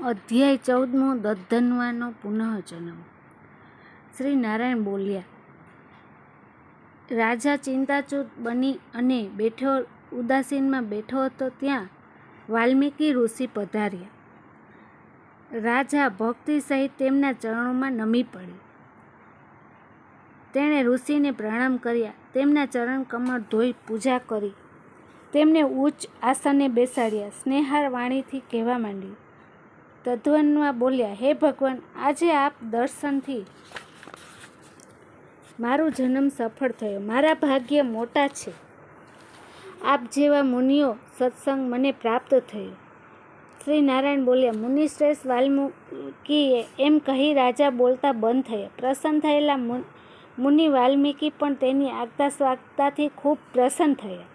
અધ્યાય 14 દધન્વાનો પુનઃજન્મ। શ્રી નારાયણ બોલ્યા, રાજા ચિંતાચૂર બની અને ઉદાસીનમાં બેઠો હતો ત્યાં વાલ્મીકી ઋષિ પધાર્યા। રાજા ભક્તિ સહિત તેમના ચરણોમાં નમી પડી। તેણે ઋષિને પ્રણામ કર્યા, તેમના ચરણ કમળ ધોઈ પૂજા કરી, તેમને ઉચ્ચ આસને બેસાડ્યા। સ્નેહાળ વાણીથી કહેવા માંડ્યું। દધન્વા બોલ્યા, હે ભગવાન, આજે આપ દર્શનથી મારો જન્મ સફળ થયો। મારા ભાગ્ય મોટા છે, આપ જેવા મુનિઓ સત્સંગ મને પ્રાપ્ત થયો। શ્રી નારાયણ બોલ્યા, મુનિશ્રેષ્ઠ વાલ્મીકીએ એમ કહી રાજા બોલતા બંધ થયા। પ્રસન્ન થયેલા મુનિ વાલ્મીકી પણ તેની આગતા સ્વાગતાથી ખૂબ પ્રસન્ન થયા,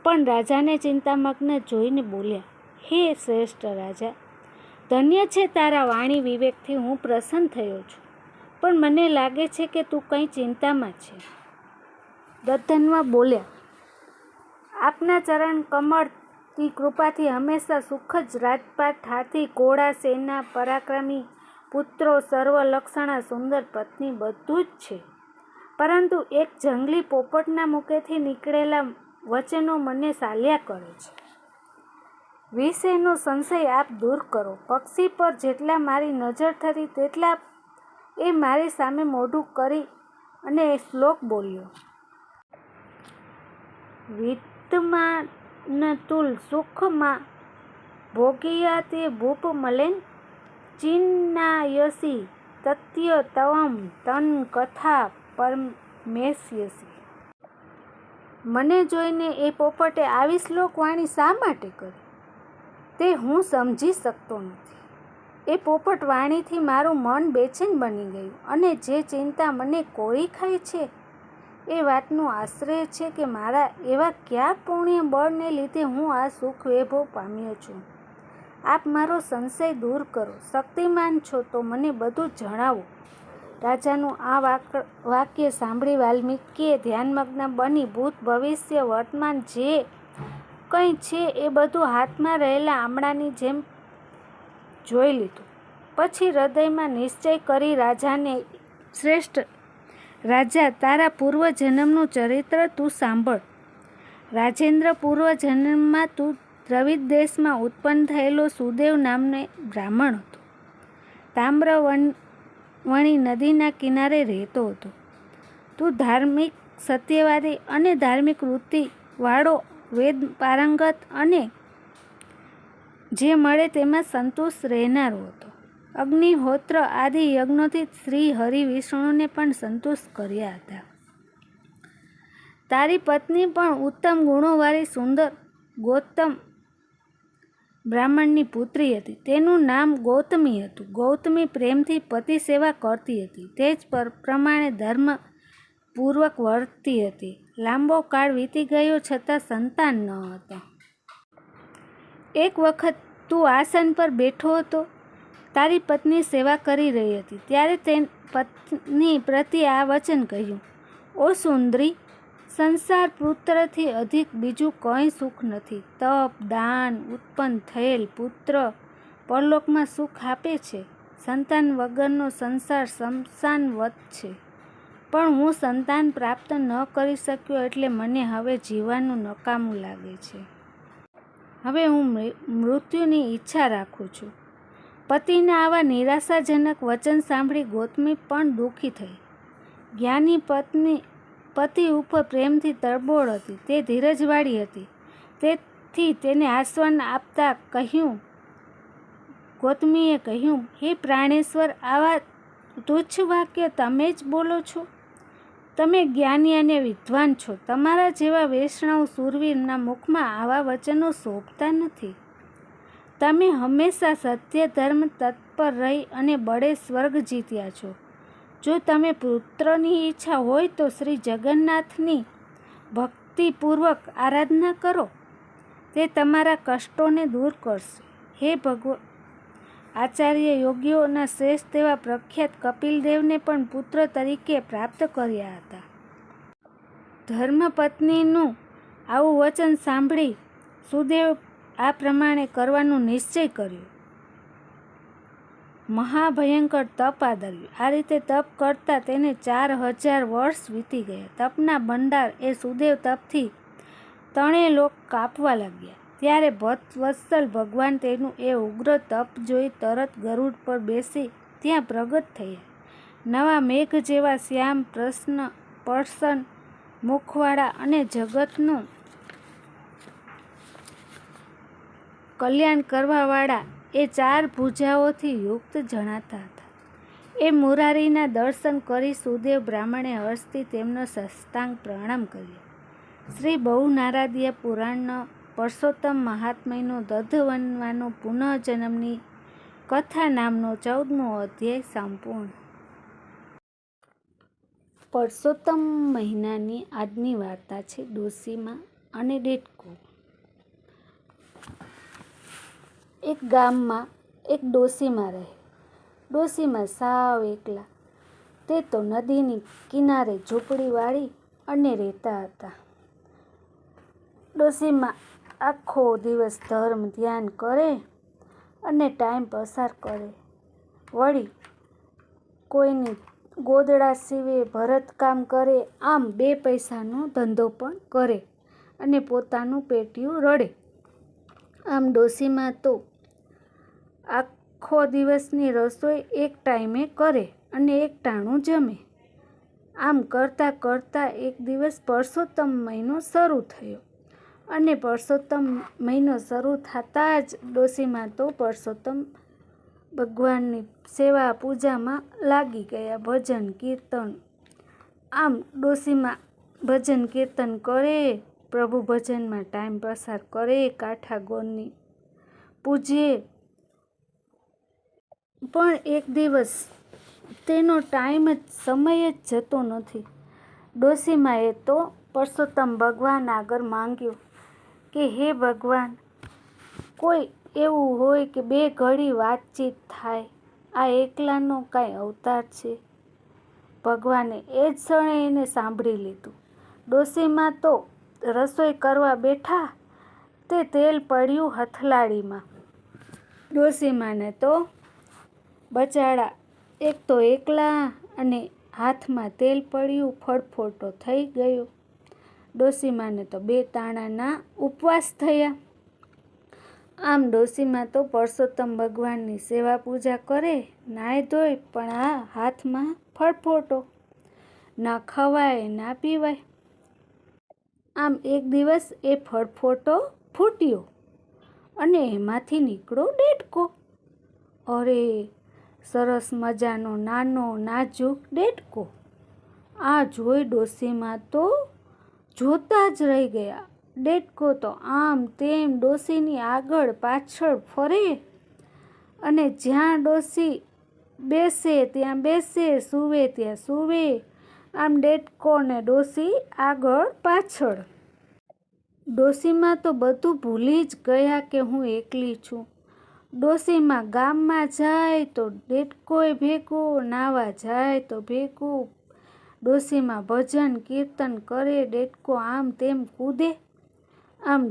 પણ રાજાને ચિંતામગ્ન જોઈને બોલ્યા, હે શ્રેષ્ઠ રાજા, ધન્ય છે તારા વાણી વિવેકથી હું પ્રસન્ન થયો છું, પણ મને લાગે છે કે તું કંઈ ચિંતામાં છે। દધન્વા બોલ્યા, આપના ચરણ કમળની કૃપાથી હંમેશા સુખ જ। રાજપાટ, હાથી, ઘોડા, સેના, પરાક્રમી પુત્રો, સર્વલક્ષણા સુંદર પત્ની બધું જ છે, પરંતુ એક જંગલી પોપટના મુખેથી નીકળેલા વચનો મને સાલ્યા કરે છે। વિષયનો સંશય આપ દૂર કરો। પક્ષી પર જેટલા મારી નજર થતી તેટલા એ મારી સામે મોઢું કરી અને શ્લોક બોલ્યો। વિદ્યમાનતુલ સુખમાં ભોગિયાતે ભૂપ મલેન, ચિન્નાયસી તત્ય તવમ તન કથા પરમેશ્યસી। મને જોઈને એ પોપટે આવી શ્લોક વાણી શા માટે કરી તે હું સમજી શકતો નથી। એ પોપટ વાણીથી મારું મન બેચેન બની ગયું, અને જે ચિંતા મને કોરી ખાય છે એ વાતનું આશ્ચર્ય છે કે મારા એવા કયા પુણ્ય બળને લીધે હું આ સુખ વૈભવ પામ્યો છું। આપ મારો સંશય દૂર કરો, શક્તિમાન છો તો મને બધું જણાવો। રાજાનું આ વાક્ય સાંભળી વાલ્મીકીએ ધ્યાનમગ્ન બની ભૂત ભવિષ્ય વર્તમાન જે કંઈ છે એ બધું હાથમાં રહેલા આમળાની જેમ જોઈ લીધું। પછી હૃદયમાં નિશ્ચય કરી રાજાને, શ્રેષ્ઠ રાજા, તારા પૂર્વજન્મનું ચરિત્ર તું સાંભળ। રાજેન્દ્ર, પૂર્વજન્મમાં તું દ્રવિડ દેશમાં ઉત્પન્ન થયેલો સુદેવ નામનો બ્રાહ્મણ હતો। તામ્રવણી નદીના કિનારે રહેતો હતો। તું ધાર્મિક, સત્યવાદી અને ધાર્મિક વૃત્તિ વાળો, વેદ પારંગત અને જે મળે તેમાં સંતુષ્ટ રહેનારો હતો। અગ્નિહોત્ર આદિ યજ્ઞોથી શ્રી હરિ વિષ્ણુને પણ સંતુષ્ટ કર્યા હતા। તારી પત્ની પણ ઉત્તમ ગુણોવાળી સુંદર ગૌતમ બ્રાહ્મણની પુત્રી હતી। તેનું નામ ગૌતમી હતું। ગૌતમી પ્રેમથી પતિ સેવા કરતી હતી, તે જ પ્રમાણે ધર્મ પૂર્વક વર્તતી હતી। લાંબો કાળ વીતી ગયો છતાં સંતાન ન હતા। એક વખત તું આસન પર બેઠો હતો, તારી પત્ની સેવા કરી રહી હતી, ત્યારે તે પત્ની પ્રત્યે આ વચન કહ્યું, ઓ સુંદરી, સંસાર પુત્રથી અધિક બીજું કંઈ સુખ નથી। તપ, દાન, ઉત્પન્ન થયેલ પુત્ર પરલોકમાં સુખ આપે છે। સંતાન વગરનો સંસાર સ્મશાનવત છે, પણ હું સંતાન પ્રાપ્ત ન કરી શક્યો એટલે મને હવે જીવવાનું નકામું લાગે છે। હવે હું મૃત્યુની ઈચ્છા રાખું છું। પતિના આવા નિરાશાજનક વચન સાંભળી ગૌતમી પણ દુઃખી થઈ। જ્ઞાની પતિ ઉપર પ્રેમથી તરબોળ હતી, તે ધીરજવાળી હતી, તેથી તેને આશ્વાસન આપતા ગૌતમીએ કહ્યું, હે પ્રાણેશ્વર, આવા તુચ્છ વાક્ય તમે જ બોલો છો? તમે જ્ઞાની અને વિદ્વાન છો, તમારા જેવા વૈષ્ણવ શૂરવીરના મુખમાં આવા વચનો શોભતા નથી। તમે હંમેશા સત્ય ધર્મ તત્પર રહી અને બળે સ્વર્ગ જીત્યા છો। જો તમે પુત્રની ઈચ્છા હોય તો શ્રી જગન્નાથની ભક્તિપૂર્વક આરાધના કરો, તે તમારા કષ્ટોને દૂર કરશે। હે ભગવાન, આચાર્ય યોગીઓના શ્રેષ્ઠ તેવા પ્રખ્યાત કપિલદેવને પણ પુત્ર તરીકે પ્રાપ્ત કર્યા હતા। ધર્મપત્નીનું આવું વચન સાંભળી સુદેવ આ પ્રમાણે કરવાનું નિશ્ચય કર્યો। મહાભયંકર તપ આદર્યું. આ રીતે તપ કરતાં તેને 4000 વર્ષ વીતી ગયા. તપના ભંડાર એ સુદેવ તપથી 3 લોક કાપવા લાગ્યા. ત્યારે ભક્તવત્સલ ભગવાન તેનું એ ઉગ્ર તપ જોઈ તરત ગરુડ પર બેસી ત્યાં પ્રગટ થયા. નવા મેઘ જેવા શ્યામ પ્રસન્ન મુખવાળા અને જગતનું કલ્યાણ કરવાવાળા એ 4 ભુજાઓથી યુક્ત જણાતા હતા. એ મુરારીના દર્શન કરી સુદેવ બ્રાહ્મણે હર્ષથી તેમનો સાષ્ટાંગ પ્રણામ કર્યો. શ્રી બહુનારાદીય પુરાણનો પરસોત્તમ મહાત્મ્યનો દધવનવાનો પુનઃજન્મની કથા નામનો 14મો અધ્યાય સંપૂર્ણ. પરસોત્તમ મહિનાની આજની વાર્તા છે ડોશીમા અને ડેટકો. એક ગામમાં એક ડોશીમા રહે. ડોશીમા સાવ એકલા. તે તો નદીની કિનારે ઝૂંપડી વાળી અને રહેતા હતા. ડોશીમા આખો દિવસ ધર્મ ધ્યાન કરે અને ટાઈમ પસાર કરે. વળી કોઈની ગોદડા સીવે, ભરતકામ કરે, આમ 2 પૈસાનો ધંધો પણ કરે અને પોતાનું પેટીયું રડે. આમ ડોશીમા તો આખો દિવસની રસોઈ એક ટાઈમે કરે અને એક ટાણું જમે. આમ કરતાં કરતાં એક દિવસ પરસોત્તમ મહિનો શરૂ થયો અને પરસોત્તમ મહિનો શરૂ થતાં જ ડોશીમા તો પરસોત્તમ ભગવાનની સેવા પૂજામાં લાગી ગયા. ભજન કીર્તન. આમ ડોશીમા ભજન કીર્તન કરે, પ્રભુ ભજનમાં ટાઈમ પસાર કરે, કાંઠા ગોરની પૂજે. પણ એક દિવસ તેનો સમય જ જતો નથી. ડોશીમાએ તો પરસોત્તમ ભગવાન આગળ માંગ્યું કે હે ભગવાન, કોઈ એવું હોય કે 2 ઘડી વાતચીત થાય. આ એકલાનો કાંઈ અવતાર છે. ભગવાને એ જ ક્ષણે એને સાંભળી લીધું. ડોશીમા તો રસોઈ કરવા બેઠા તે તેલ પડ્યું હથલાળીમાં. ડોશીમાને તો બચાડા એક તો એકલા અને હાથમાં તેલ પડ્યું ફળફોટો થઈ ગયો. ડોશીમાને તો 2 ટાણાના ઉપવાસ થયા. આમ ડોશીમા તો પરસોત્તમ ભગવાનની સેવા પૂજા કરે, નાહી ધોઈ, પણ આ હાથમાં ફળફોટો. ના ખવાય ના પીવાય. આમ એક દિવસ એ ફળફોટો ફૂટ્યો અને એમાંથી નીકળ્યો ડેટકો. અરે, સરસ મજાનો નાનો નાજુક ડેટકો. આ જોઈ ડોશીમા તો જોતા જ રહી ગયા. ડેટકો તો આમ તેમ ડોશીની આગળ પાછળ ફરે અને જ્યાં ડોશી બેસે ત્યાં બેસે, સૂવે ત્યાં સૂવે. આમ ડેટકો ને ડોશી આગળ પાછળ. ડોશીમા તો બધું ભૂલી જ ગયા કે હું એકલી છું. ડોશીમા ગામમાં જાય તો ડેટકોય ભેગો, નાવા જાય તો ભેગો. ડોશીમા ભજન કીર્તન કરે, ડેટકો આમ તેમ કૂદે. આમ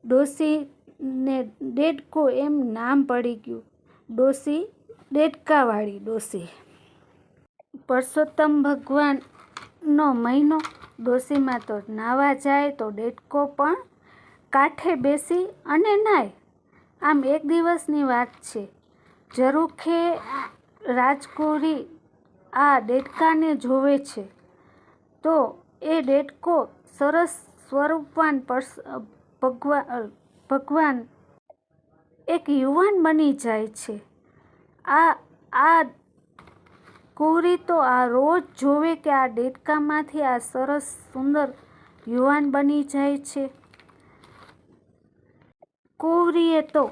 ડોશીને ડેટકો એમ નામ પડી ગયું. ડોશી ડેટકાવાળી ડોશી. પરસોત્તમ ભગવાનનો મહિનો. ડોશીમા તો નાવા જાય તો ડેટકો પણ કાંઠે બેસી અને નાય. આમ એક દિવસની વાત છે. ઝરૂખે રાજકુંવરી આ ડેટકાને જોવે છે તો એ ડેટકો સરસ સ્વરૂપવાન ભગવાન એક યુવાન બની જાય છે. આ કુંવરી તો આ રોજ જોવે કે આ ડેટકામાંથી આ સરસ સુંદર યુવાન બની જાય છે. કુંવરીએ તો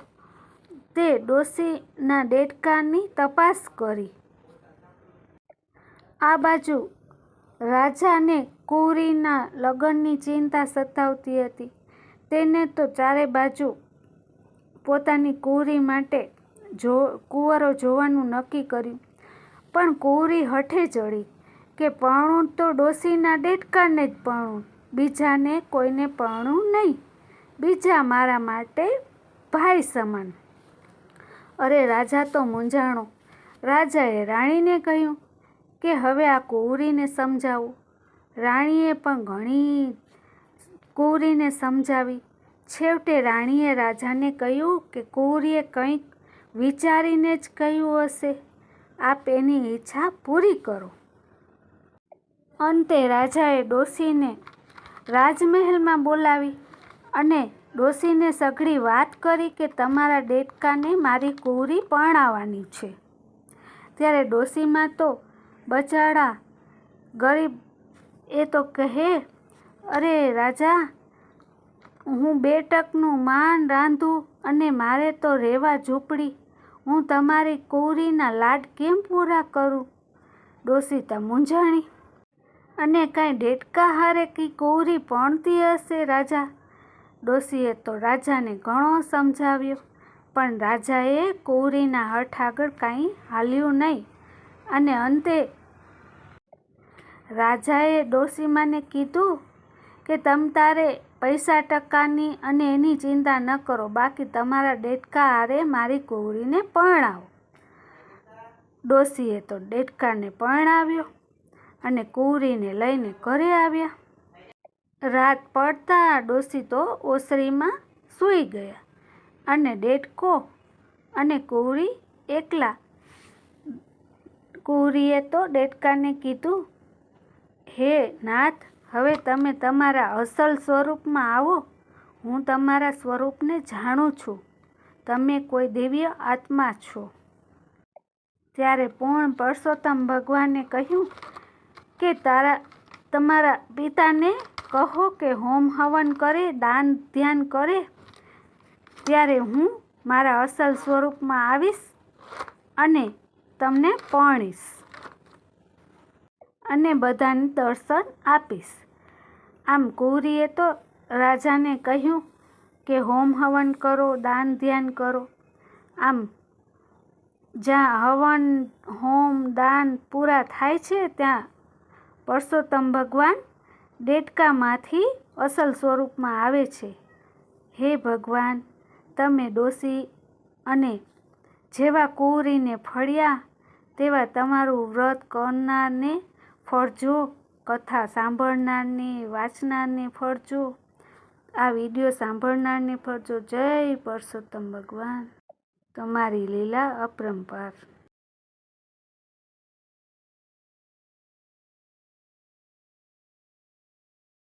તે ડોશીના ડેટકાની તપાસ કરી. આ બાજુ રાજાને કુંવરીના લગ્નની ચિંતા સતાવતી હતી. તેને તો 4 બાજુ પોતાની કુંવરી માટે કુંવરો જોવાનું નક્કી કર્યું. પણ કુંવરી હઠે ચડી કે પરણું તો ડોશીના ડેટકાને જ પરણું, બીજાને કોઈને પરણું નહીં. બીજા મારા માટે ભાઈ સમાન. અરે રાજા તો મૂંઝાણો. રાજાએ રાણીને કહ્યું કે હવે આ કુંવરીને સમજાવું. રાણીએ પણ ઘણી કુંવરીને સમજાવી. છેવટે રાણીએ રાજાને કહ્યું કે કુંવરીએ કંઈક વિચારીને જ કહ્યું હશે. આપ એની ઈચ્છા પૂરી કરો. અંતે રાજાએ ડોશીને રાજમહેલમાં બોલાવી અને ડોશીને સઘળી વાત કરી કે તમારા દેડકાને મારી કુંવરી પરણાવવાની છે. ત્યારે ડોશીમાં તો બચાડા ગરીબ એ તો કહે, અરે રાજા, હું 2 ટકનું માંડ રાંધું અને મારે તો રહેવા ઝૂંપડી. હું તમારી કુંવરીના લાડ કેમ પૂરા કરું? ડોશી તો મૂંઝાણી. અને કાંઈ દેડકા હારે કી કુંવરી પરણતી હશે રાજા? ડોશીએ તો રાજાને ઘણો સમજાવ્યો, પણ રાજાએ કુંવરીના હઠ આગળ કાંઈ હાલ્યું નહીં. અને અંતે રાજાએ ડોશીમાને કીધું કે તમ તારે પૈસા ટકાની અને એની ચિંતા ન કરો, બાકી તમારા દેડકા હારે મારી કુંવરીને પરણાવો. ડોશીએ તો દેડકાને પરણાવ્યો અને કુંવરીને લઈને ઘરે આવ્યા. રાત પડતા ડોશી તો ઓસરીમાં સૂઈ ગયા અને દેડકો અને કુંવરી એકલા. કુંવરીએ તો દેડકાને કીધું, હે નાથ, હવે તમે તમારા અસલ સ્વરૂપમાં આવો. હું તમારા સ્વરૂપને જાણું છું. તમે કોઈ દિવ્ય આત્મા છો. ત્યારે પૂર્ણ પુરુષોત્તમ ભગવાને કહ્યું કે તમારા પિતાને કહો કે હોમ હવન કરે, દાન ધ્યાન કરે, ત્યારે હું મારા અસલ સ્વરૂપમાં આવીશ અને તમને પરણીશ અને બધાને દર્શન આપીશ. આમ કુંવરીએ તો રાજાને કહ્યું કે હોમ હવન કરો, દાન ધ્યાન કરો. આમ જ્યાં હવન હોમ દાન પૂરા થાય છે ત્યાં પુરુષોત્તમ ભગવાન દેડકામાંથી અસલ સ્વરૂપમાં આવે છે. હે ભગવાન, તમે ડોશી અને જેવા કુંવરીને ફળ્યા તેવા તમારું વ્રત કરનારને ફળજો, કથા સાંભળનારને વાંચનારને ફળજો, આ વિડીયો સાંભળનારને ફળજો. જય પુરુષોત્તમ ભગવાન. તમારી લીલા અપરંપાર.